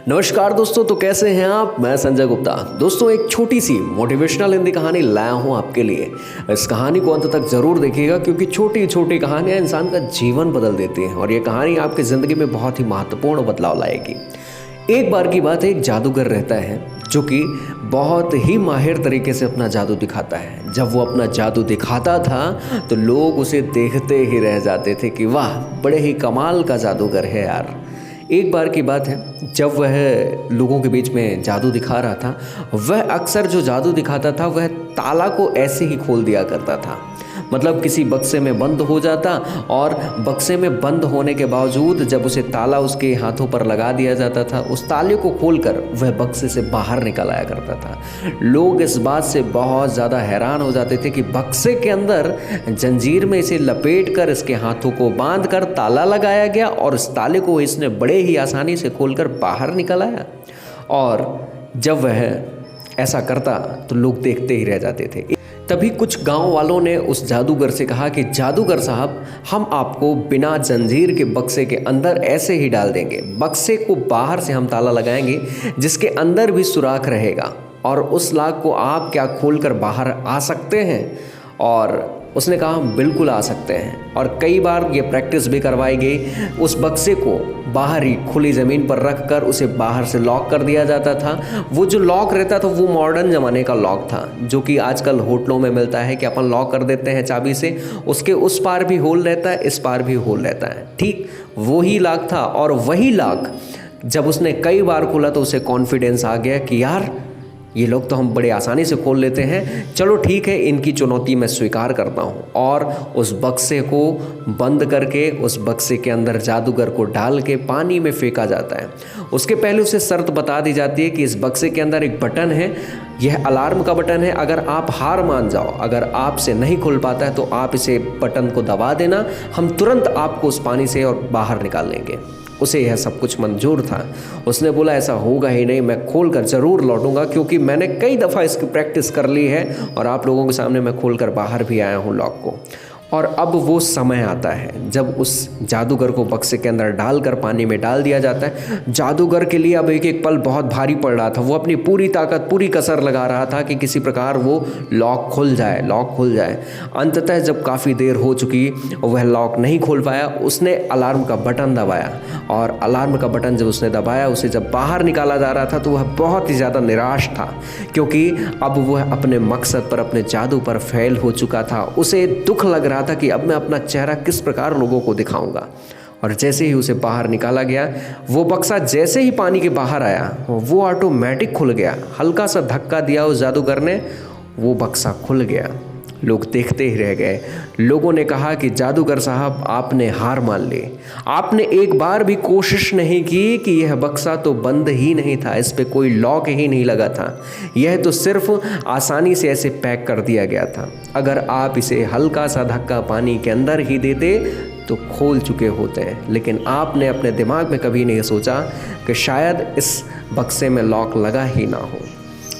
नमस्कार दोस्तों, तो कैसे हैं आप। मैं संजय गुप्ता। दोस्तों, एक छोटी सी मोटिवेशनल हिंदी कहानी लाया हूं आपके लिए। इस कहानी को अंत तक जरूर देखिएगा क्योंकि छोटी छोटी कहानियां इंसान का जीवन बदल देती हैं और ये कहानी आपकी ज़िंदगी में बहुत ही महत्वपूर्ण बदलाव लाएगी। एक बार की बात है, एक जादूगर रहता है जो कि बहुत ही माहिर तरीके से अपना जादू दिखाता है। जब वो अपना जादू दिखाता था तो लोग उसे देखते ही रह जाते थे कि वाह, बड़े ही कमाल का जादूगर है यार। एक बार की बात है, जब वह लोगों के बीच में जादू दिखा रहा था, वह अक्सर जो जादू दिखाता था वह ताला को ऐसे ही खोल दिया करता था। मतलब किसी बक्से में बंद हो जाता और बक्से में बंद होने के बावजूद जब उसे ताला उसके हाथों पर लगा दिया जाता था, उस ताले को खोलकर वह बक्से से बाहर निकल आया करता था। लोग इस बात से बहुत ज़्यादा हैरान हो जाते थे कि बक्से के अंदर जंजीर में इसे लपेटकर इसके हाथों को बांधकर ताला लगाया गया और इस ताले को इसने बड़े ही आसानी से खोलकर बाहर निकल आया। और जब वह ऐसा करता तो लोग देखते ही रह जाते थे। तभी कुछ गांव वालों ने उस जादूगर से कहा कि जादूगर साहब, हम आपको बिना जंजीर के बक्से के अंदर ऐसे ही डाल देंगे। बक्से को बाहर से हम ताला लगाएंगे जिसके अंदर भी सुराख रहेगा और उस लॉक को आप क्या खोलकर बाहर आ सकते हैं। और उसने कहा हम बिल्कुल आ सकते हैं। और कई बार ये प्रैक्टिस भी करवाई गई। उस बक्से को बाहर ही खुली ज़मीन पर रख कर उसे बाहर से लॉक कर दिया जाता था। वो जो लॉक रहता था वो मॉडर्न ज़माने का लॉक था, जो कि आजकल होटलों में मिलता है कि अपन लॉक कर देते हैं चाबी से, उसके उस पार भी होल रहता है, इस पार भी होल रहता है। ठीक वही लॉक था। और वही लॉक जब उसने कई बार खोला तो उसे कॉन्फिडेंस आ गया कि यार, ये लोग तो हम बड़े आसानी से खोल लेते हैं, चलो ठीक है, इनकी चुनौती मैं स्वीकार करता हूँ। और उस बक्से को बंद करके उस बक्से के अंदर जादूगर को डाल के पानी में फेंका जाता है। उसके पहले उसे शर्त बता दी जाती है कि इस बक्से के अंदर एक बटन है, यह अलार्म का बटन है। अगर आप हार मान जाओ, अगर आपसे नहीं खुल पाता है तो आप इसे बटन को दबा देना, हम तुरंत आपको उस पानी से और बाहर निकाल लेंगे। उसे यह सब कुछ मंजूर था। उसने बोला ऐसा होगा ही नहीं, मैं खोल कर ज़रूर लौटूंगा क्योंकि मैंने कई दफ़ा इसकी प्रैक्टिस कर ली है और आप लोगों के सामने मैं खोल कर बाहर भी आया हूँ लॉक को। और अब वो समय आता है जब उस जादूगर को बक्से के अंदर डालकर पानी में डाल दिया जाता है। जादूगर के लिए अब एक एक पल बहुत भारी पड़ रहा था। वो अपनी पूरी ताकत, पूरी कसर लगा रहा था कि किसी प्रकार वो लॉक खुल जाए, लॉक खुल जाए। अंततः जब काफ़ी देर हो चुकी, वह लॉक नहीं खोल पाया। उसने अलार्म का बटन दबाया और अलार्म का बटन जब उसने दबाया, उसे जब बाहर निकाला जा रहा था तो वह बहुत ही ज़्यादा निराश था क्योंकि अब वह अपने मकसद पर, अपने जादू पर फेल हो चुका था। उसे दुख लग रहा था कि अब मैं अपना चेहरा किस प्रकार लोगों को दिखाऊंगा। और जैसे ही उसे बाहर निकाला गया, वो बक्सा जैसे ही पानी के बाहर आया वो ऑटोमेटिक खुल गया। हल्का सा धक्का दिया उस जादूगर ने, वो बक्सा खुल गया। लोग देखते ही रह गए। लोगों ने कहा कि जादूगर साहब, आपने हार मान ली। आपने एक बार भी कोशिश नहीं की कि यह बक्सा तो बंद ही नहीं था, इस पे कोई लॉक ही नहीं लगा था, यह तो सिर्फ आसानी से ऐसे पैक कर दिया गया था। अगर आप इसे हल्का सा धक्का पानी के अंदर ही देते तो खोल चुके होते हैं। लेकिन आपने अपने दिमाग में कभी नहीं सोचा कि शायद इस बक्से में लॉक लगा ही ना हो।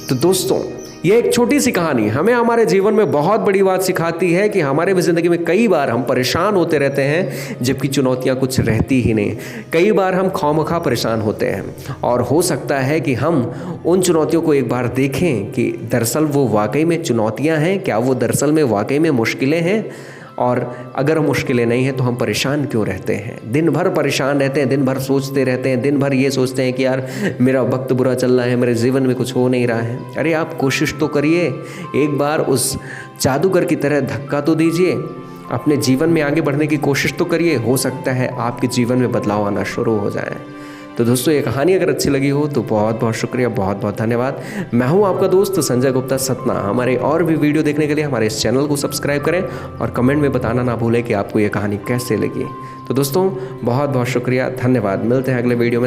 तो दोस्तों, ये एक छोटी सी कहानी हमें हमारे जीवन में बहुत बड़ी बात सिखाती है कि हमारे भी ज़िंदगी में कई बार हम परेशान होते रहते हैं जबकि चुनौतियां कुछ रहती ही नहीं। कई बार हम खामखा परेशान होते हैं और हो सकता है कि हम उन चुनौतियों को एक बार देखें कि दरअसल वो वाकई में चुनौतियां हैं, क्या वो दरअसल में वाकई में मुश्किलें हैं। और अगर मुश्किलें नहीं हैं तो हम परेशान क्यों रहते हैं। दिन भर परेशान रहते हैं, दिन भर सोचते रहते हैं, दिन भर ये सोचते हैं कि यार मेरा वक्त बुरा चल रहा है, मेरे जीवन में कुछ हो नहीं रहा है। अरे आप कोशिश तो करिए, एक बार उस जादूगर की तरह धक्का तो दीजिए, अपने जीवन में आगे बढ़ने की कोशिश तो करिए। हो सकता है आपके जीवन में बदलाव आना शुरू हो जाए। तो दोस्तों, ये कहानी अगर अच्छी लगी हो तो बहुत बहुत शुक्रिया, बहुत बहुत धन्यवाद। मैं हूं आपका दोस्त संजय गुप्ता सतना। हमारे और भी वीडियो देखने के लिए हमारे इस चैनल को सब्सक्राइब करें और कमेंट में बताना ना भूलें कि आपको ये कहानी कैसे लगी। तो दोस्तों, बहुत बहुत शुक्रिया, धन्यवाद। मिलते हैं अगले वीडियो में।